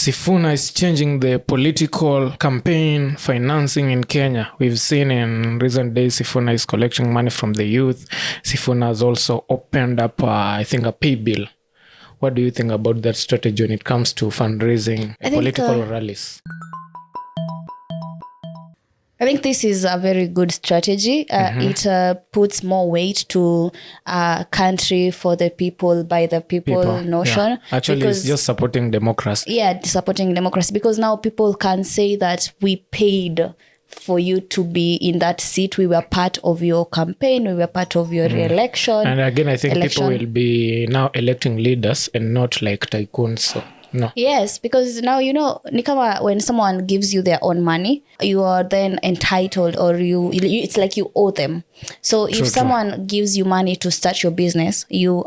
Sifuna is changing the political campaign financing in Kenya. We've seen in recent days Sifuna is collecting money from the youth. Sifuna has also opened up, I think, a pay bill. What do you think about that strategy when it comes to fundraising political rallies? I think this is a very good strategy. It puts more weight to country for the people, by the people notion. Yeah. Actually, because it's just supporting democracy. Yeah, supporting democracy. Because now people can say that we paid for you to be in that seat. We were part of your campaign. We were part of your re-election. And again, I think people will be now electing leaders and not like tycoons. So. No. Yes, because now, Nikama, when someone gives you their own money, you are then entitled, or you it's like you owe them. So if someone gives you money to start your business, you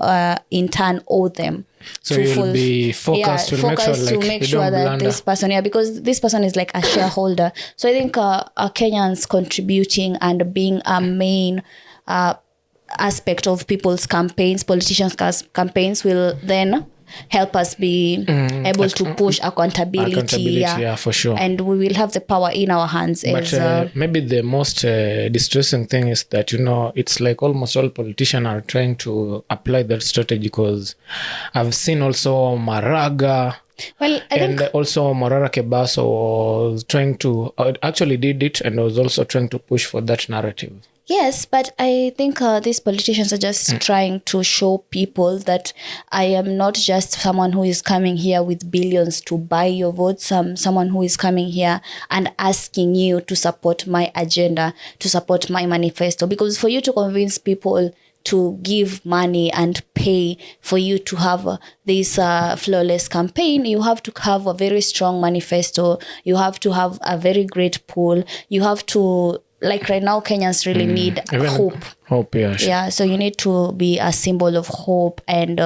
in turn owe them. So you'll be focused to make sure that blunder. This person, because this person is like a shareholder. So I think Kenyans contributing and being a main aspect of people's campaigns, politicians' campaigns, will then help us be able to push accountability, for sure. And we will have the power in our hands. But maybe the most distressing thing is that, it's like almost all politicians are trying to apply that strategy, because I've seen also Maraga, also Morara Kebaso was trying to, actually did it, and was also trying to push for that narrative. Yes, but I think these politicians are just trying to show people that I am not just someone who is coming here with billions to buy your votes. Someone who is coming here and asking you to support my agenda, to support my manifesto. Because for you to convince people to give money and pay for you to have this flawless campaign, you have to have a very strong manifesto. You have to have a very great pool. You have to, like right now, Kenyans really need hope. Hope, yeah. Sure. Yeah, so you need to be a symbol of hope and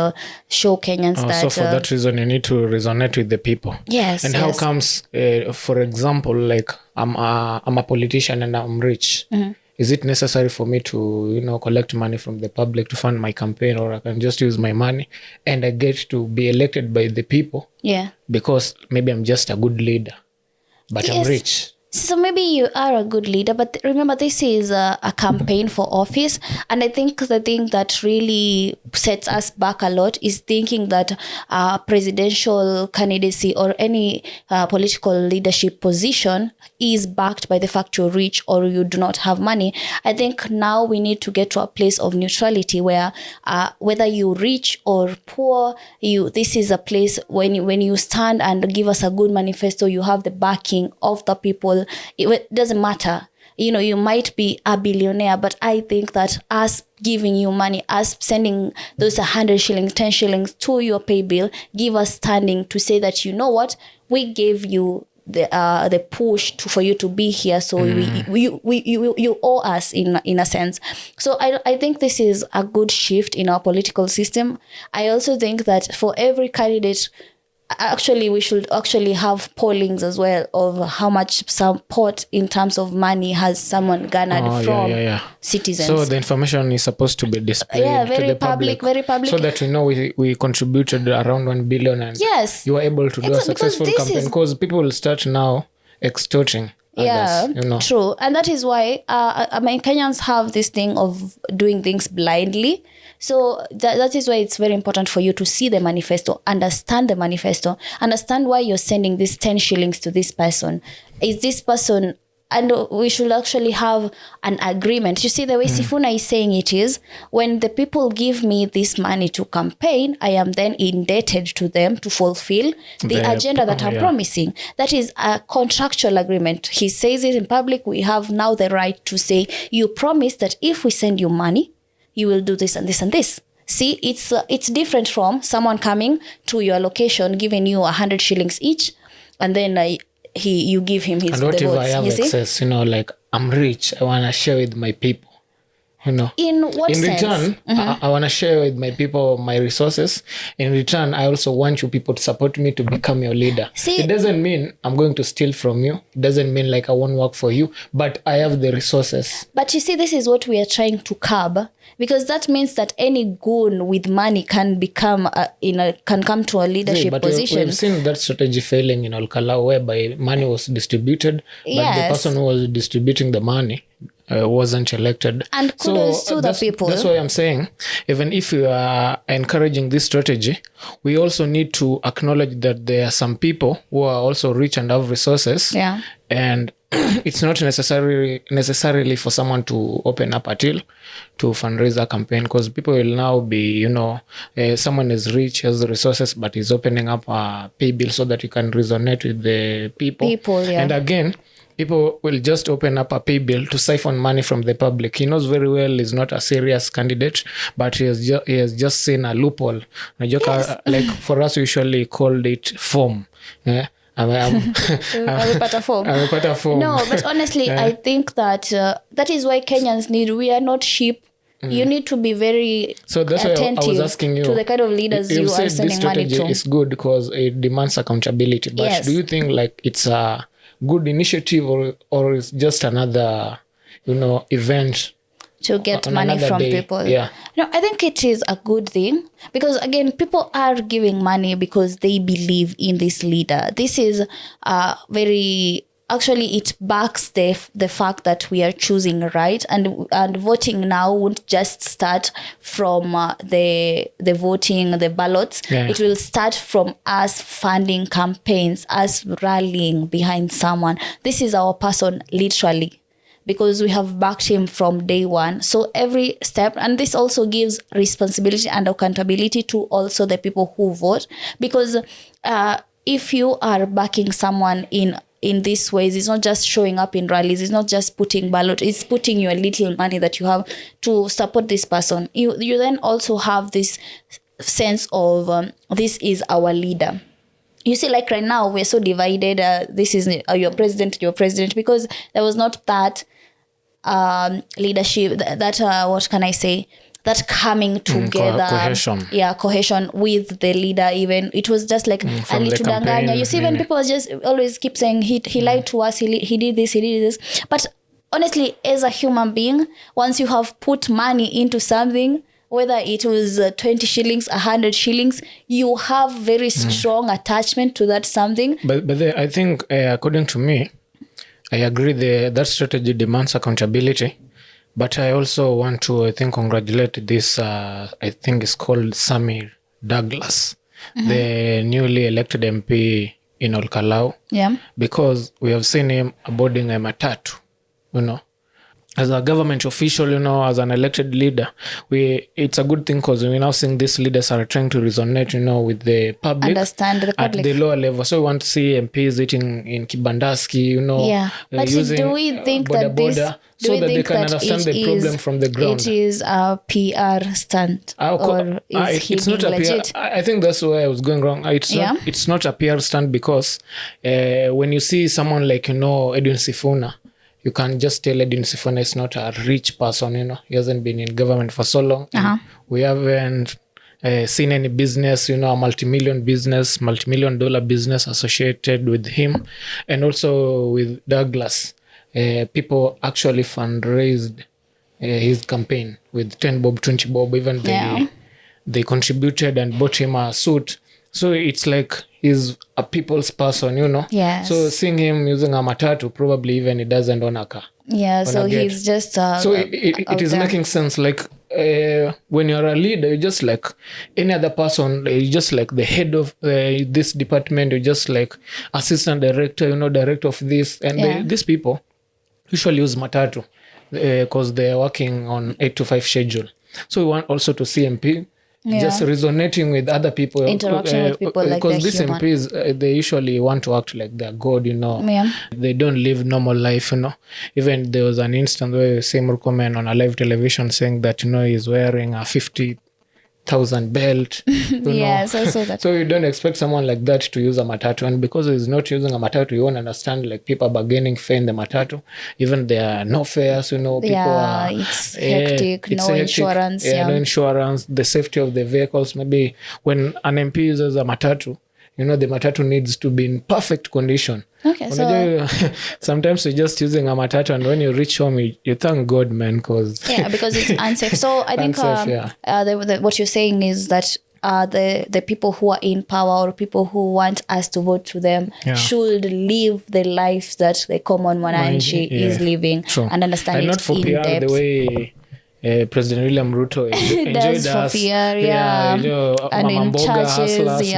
show Kenyans that... So for that reason, you need to resonate with the people. Yes. And how comes, for example, like I'm a politician and I'm rich. Mm-hmm. Is it necessary for me to, collect money from the public to fund my campaign, or I can just use my money and I get to be elected by the people? Yeah. Because maybe I'm just a good leader, but I'm rich. So maybe you are a good leader, but remember, this is a campaign for office. And I think the thing that really sets us back a lot is thinking that presidential candidacy or any political leadership position is backed by the fact you're rich or you do not have money. I think now we need to get to a place of neutrality where whether you're rich or poor, this is a place when you stand and give us a good manifesto, you have the backing of the people. It doesn't matter. You might be a billionaire, but I think that us giving you money, us sending those 100 shillings, 10 shillings to your pay bill, give us standing to say that, we gave you the push for you to be here. So you owe us in a sense. So I think this is a good shift in our political system. I also think that for every candidate, actually, we should actually have pollings as well of how much support in terms of money has someone garnered from citizens. So the information is supposed to be displayed to the public, very public, so that we contributed around 1 billion, and you were able to do a successful campaign, because people will start now extorting. Others, true. And that is why Kenyans have this thing of doing things blindly. So that is why it's very important for you to see the manifesto, understand the manifesto, understand why you're sending this 10 shillings to this person. Is this person... And we should actually have an agreement. You see, the way Sifuna is saying it is, when the people give me this money to campaign, I am then indebted to them to fulfill the agenda that I'm promising. That is a contractual agreement. He says it in public. We have now the right to say, you promise that if we send you money, you will do this and this and this. See, it's different from someone coming to your location, giving you 100 shillings each, and then... you give him his and what the if votes, I have access, like I'm rich, I want to share with my people. In what in sense? return, I want to share with my people my resources. In return, I also want you people to support me to become your leader. It doesn't mean I'm going to steal from you. It doesn't mean like I won't work for you, but I have the resources. But you see, this is what we are trying to curb, because that means that any goon with money can become can come to a leadership position. We've seen that strategy failing in Olkalau, whereby money was distributed, but the person who was distributing the money wasn't elected. And kudos to the people. That's why I'm saying, even if we are encouraging this strategy, we also need to acknowledge that there are some people who are also rich and have resources. Yeah. And it's not necessarily for someone to open up a till to fundraise a campaign, because people will now be, someone is rich, has the resources, but is opening up a pay bill so that you can resonate with the people. Yeah. And again, people will just open up a pay bill to siphon money from the public. He knows very well he's not a serious candidate, but he has just seen a loophole. Yes. Like for us, we usually called it form. Yeah. Amepata form. No, but honestly, I think that that is why Kenyans we are not sheep. You need to be very attentive I was asking you, to the kind of leaders you are sending money to. This strategy is good because it demands accountability. But do you think like it's a good initiative or it's just another, event to get money from people? Yeah. No, I think it is a good thing, because again, people are giving money because they believe in this leader. This is actually it backs the fact that we are choosing right, and voting now won't just start from the voting, the ballots. Yeah. It will start from us funding campaigns, us rallying behind someone. This is our person, literally, because we have backed him from day one. So every step, and this also gives responsibility and accountability to also the people who vote, because if you are backing someone in these ways, it's not just showing up in rallies, it's not just putting ballot, it's putting your little money that you have to support this person. You then also have this sense of this is our leader. You see, like right now, we're so divided. This is your president, because there was not that leadership, that what can I say? That coming together, cohesion with the leader. Even it was just like Ali tudanganya. You see, when people just always keep saying he lied to us, he did this, but honestly, as a human being, once you have put money into something, whether it was 20 shillings, 100 shillings, you have very strong attachment to that something. But I think, according to me, I agree that strategy demands accountability. But I also want to, congratulate this, I think it's called Samir Douglas, the newly elected MP in Olkalau. Yeah. Because we have seen him boarding a matatu, As a government official, as an elected leader, it's a good thing, because we're now seeing these leaders are trying to resonate, with the public. Understand the public. At the lower level. So we want to see MPs eating in Kibandaski, Yeah. But do we think that this... so that they can understand the problem from the ground. It is a PR stunt, or is he being legit? I think that's where I was going wrong. It's not a PR stunt, because when you see someone like, Edwin Sifuna, you can just tell Edwin Sifuna is not a rich person, He hasn't been in government for so long. We haven't seen any business, a multi-million dollar business associated with him. And also with Douglas, people actually fundraised his campaign with 10 bob, 20 bob. Even they contributed and bought him a suit. So it's like he's a people's person, Yes. So seeing him using a matatu, probably even he doesn't own a car. Yeah, so he's just... so it is making sense. Like when you're a leader, you're just like any other person. You're just like the head of this department. You're just like assistant director, director of this. And these people usually use matatu because they're working on 8 to 5 schedule. So we want also to see MP just resonating with other people, interaction with people, like because these MPs they usually want to act like they're God, They don't live normal life, Even there was an instance where same Murkomen on a live television saying that he's wearing a 50 100,000 belt. Yes, I saw that. So you don't expect someone like that to use a matatu, and because he's not using a matatu, you won't understand like people are bargaining fare in the matatu. Even there are no fares, people are it's hectic. it's No insurance. no insurance. The safety of the vehicles. Maybe when an MP uses a matatu, the matatu needs to be in perfect condition. Okay, so sometimes you're just using a matatu, and when you reach home, you thank God, man, because it's unsafe. So I think what you're saying is that the people who are in power or people who want us to vote to them should live the life that the common mwananchi is living. True. And understand and it not for in PR depth. The way President William Ruto enjoyed for us. PR, and in churches, hustlers,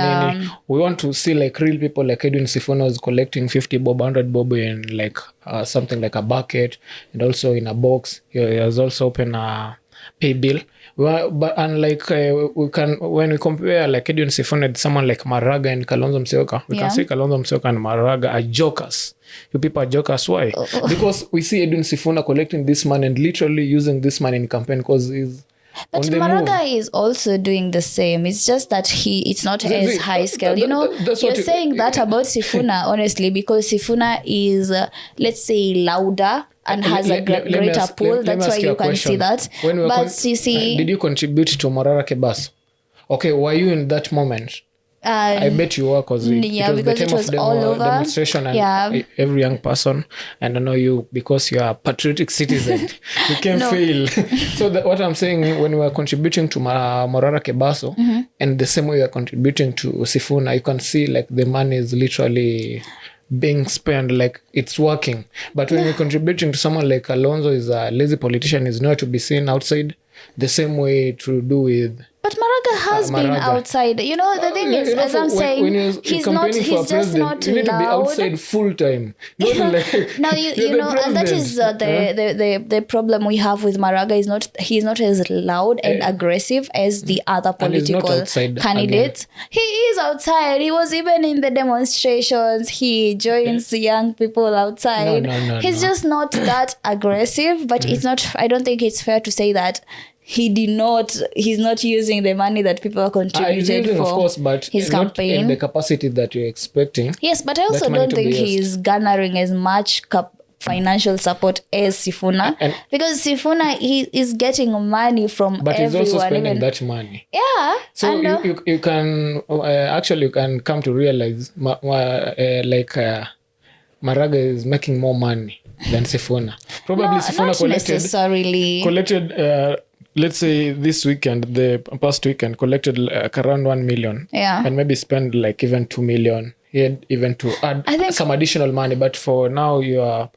we want to see like real people like Edwin Sifuna is collecting 50 bob, 100 bob in like something like a bucket, and also in a box. He has also opened a pay bill. But unlike we can, when we compare like Edwin Sifuna with someone like Maraga and Kalonzo Musyoka, we can say Kalonzo Musyoka and Maraga are jokers. You people are jokers. Why? Because we see Edwin Sifuna collecting this money and literally using this money in campaign because he's. But Maraga is also doing the same. It's just that it's not as high scale. You're saying that about Sifuna, honestly, because Sifuna is, let's say, louder and has a greater pool. That's why you can see that. But you see... Did you contribute to Morara Kebaso? Okay, were you in that moment? I bet you were, because it was all over demonstration, and every young person, and I know you, because you are a patriotic citizen, you can fail. So what I'm saying, when we are contributing to Morara Kebaso, and the same way we are contributing to Sifuna, you can see like the money is literally being spent, like it's working. But when you're contributing to someone like Alonzo, is a lazy politician, is not to be seen outside, the same way to do with. But Maraga has been outside. The thing is, as I'm saying, he's just not you need loud. To be outside full time. Now and that is the problem we have with Maraga is he's not as loud and aggressive as the other political candidates. Again. He is outside. He was even in the demonstrations. He joins young people outside. He's just not that aggressive, but it's not. I don't think it's fair to say that he's not using the money that people are contributed for, of course, but his campaign in the capacity that you're expecting. Yes, but I also don't think he's garnering as much financial support as Sifuna, because Sifuna he is getting money from but everyone. But he's also spending that money. Yeah. So you can actually you can come to realize Maraga is making more money than Sifuna. Probably Sifuna collected let's say the past weekend collected like around 1 million, and maybe spend like even 2 million. He had even to add some additional money. But for now, your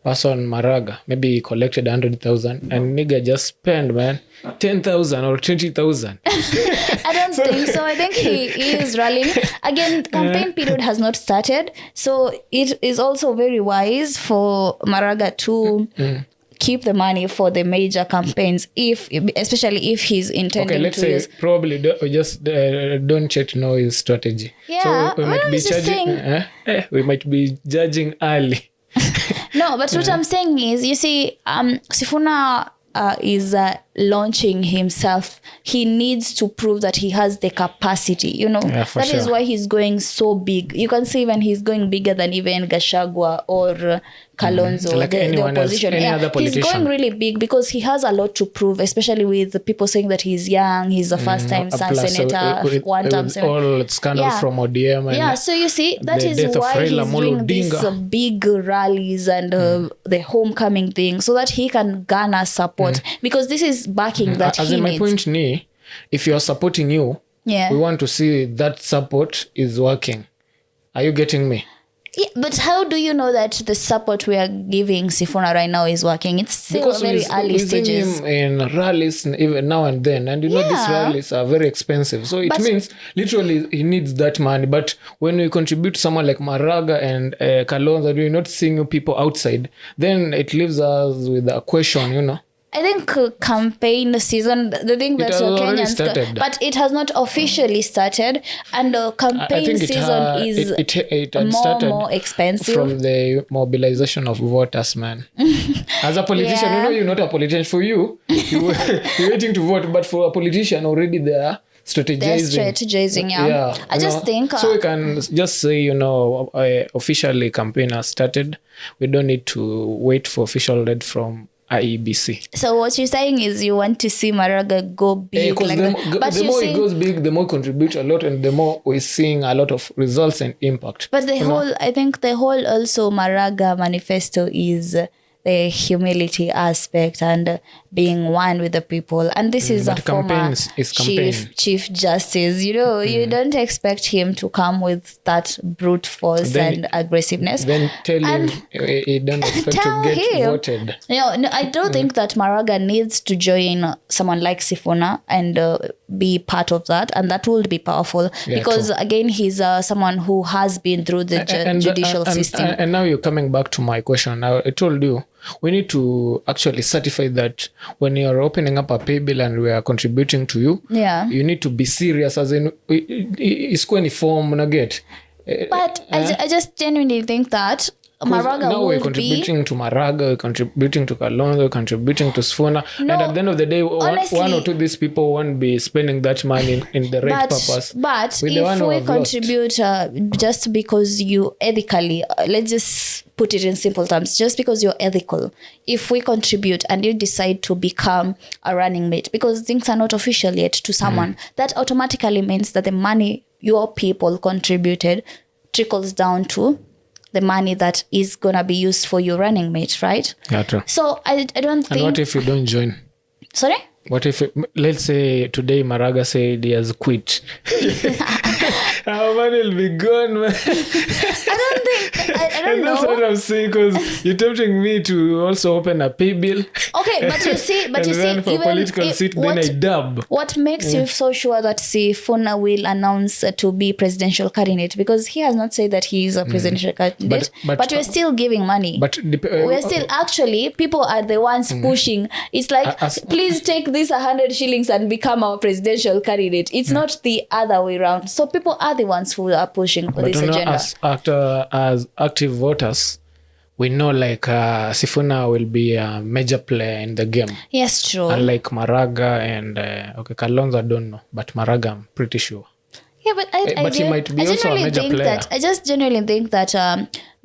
person Maraga maybe collected 100,000, and nigga just spend 10,000 or 20,000. I don't think so. I think he is rallying again. Campaign period has not started, so it is also very wise for Maraga to. Keep the money for the major campaigns, especially if he's intending let's say use. Probably don't check to know his strategy. Yeah, so we might be judging early. No, but what I'm saying is, you see, Sifuna is launching himself. He needs to prove that he has the capacity, that is why he's going so big. You can see when he's going bigger than even Gachagua or Kalonzo, like the opposition. Other politician. He's going really big because he has a lot to prove, especially with the people saying that he's young, he's a first-time senator, one-term senator. All scandals from ODM. And so you see, that is why he's doing these big rallies and the homecoming thing, so that he can garner support, because this is backing that as he in my needs. point ni, if you're supporting you, we want to see that support is working. Are you getting me? Yeah, but how do you know that the support we are giving Sifuna right now is working? It's still because very early stages. Him in rallies even now and then, and these rallies are very expensive. So it means literally he needs that money. But when we contribute to someone like Maraga and Kalonzo, we're not seeing people outside, then it leaves us with a question, I think campaign season, the thing that Kenyans, but it has not officially started, and campaign season is more expensive from the mobilization of voters, man. As a politician, you're not a politician. For you, you're waiting to vote, but for a politician, already there. Strategizing, yeah. I just think so we can just say, officially campaign has started. We don't need to wait for official lead from IEBC. So what you're saying is you want to see Maraga go big, but the more it goes big, the more contribute a lot, and the more we're seeing a lot of results and impact. But I think the whole also Maraga manifesto is the humility aspect and being one with the people, and this is a former chief justice. You don't expect him to come with that brute force and aggressiveness. Then tell him he don't expect to get voted. No, I don't think that Maraga needs to join someone like Sifuna and be part of that, and that will be powerful because again he's someone who has been through the judicial system. And now you're coming back to my question. Now I told you we need to actually certify that when you're opening up a pay bill and we are contributing to you, you need to be serious, as in it's going to form get. But I just genuinely think that Maraga now we're contributing to Maraga, we're contributing to Kalonzo, we're contributing to Sifuna, and at the end of the day, honestly, one or two of these people won't be spending that money in the right purpose. But if we contribute just because you ethically, let's just put it in simple terms, just because you're ethical, if we contribute and you decide to become a running mate, because things are not official yet to someone, that automatically means that the money your people contributed trickles down to the money that is going to be used for your running mate, right? Yeah, true. So I don't think... And what if you don't join? Sorry? What if, let's say today Maraga said he has quit? Our money will be gone, man. I don't know. That's what I'm saying, because you're tempting me to also open a pay bill. Okay, but you see, for even political seat, then I dub. What makes you so sure that Sifuna will announce to be presidential candidate? Because he has not said that he is a presidential candidate, but we're still giving money. But we're still actually, people are the ones pushing. It's like, please take this 100 shillings and become our presidential candidate. It's not the other way around. So people are the ones who are pushing for this agenda. As active voters, we know Sifuna will be a major player in the game. Yes, true. Unlike Maraga and Kalonzo, I don't know, but Maraga, I'm pretty sure. Yeah, but he might be also a major player. I just genuinely think that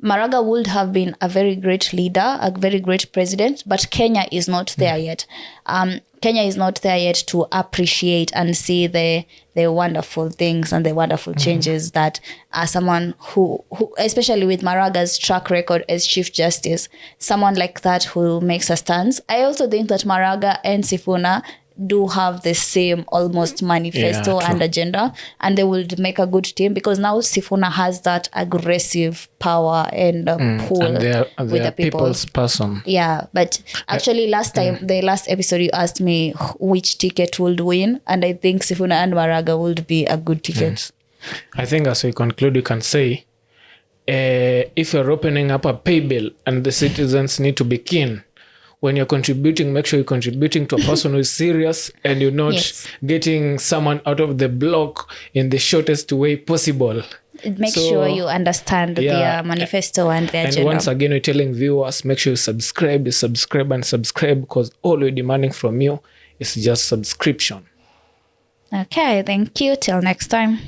Maraga would have been a very great leader, a very great president, but Kenya is not there yet. Kenya is not there yet to appreciate and see the wonderful things and the wonderful changes that someone who, especially with Maraga's track record as Chief Justice, someone like that who makes a stance. I also think that Maraga and Sifuna do have the same almost manifesto and agenda, and they will make a good team because now Sifuna has that aggressive power and pull and they with the people. People's person. Yeah, but actually last time, the last episode, you asked me which ticket would win, and I think Sifuna and Maraga would be a good ticket. I think as we conclude, you can say, if you're opening up a pay bill and the citizens need to be keen, when you're contributing, make sure you're contributing to a person who is serious and you're not getting someone out of the block in the shortest way possible. Make sure you understand their manifesto and their agenda. And once again, we're telling viewers, make sure you subscribe, because all we're demanding from you is just subscription. Okay, thank you. Till next time.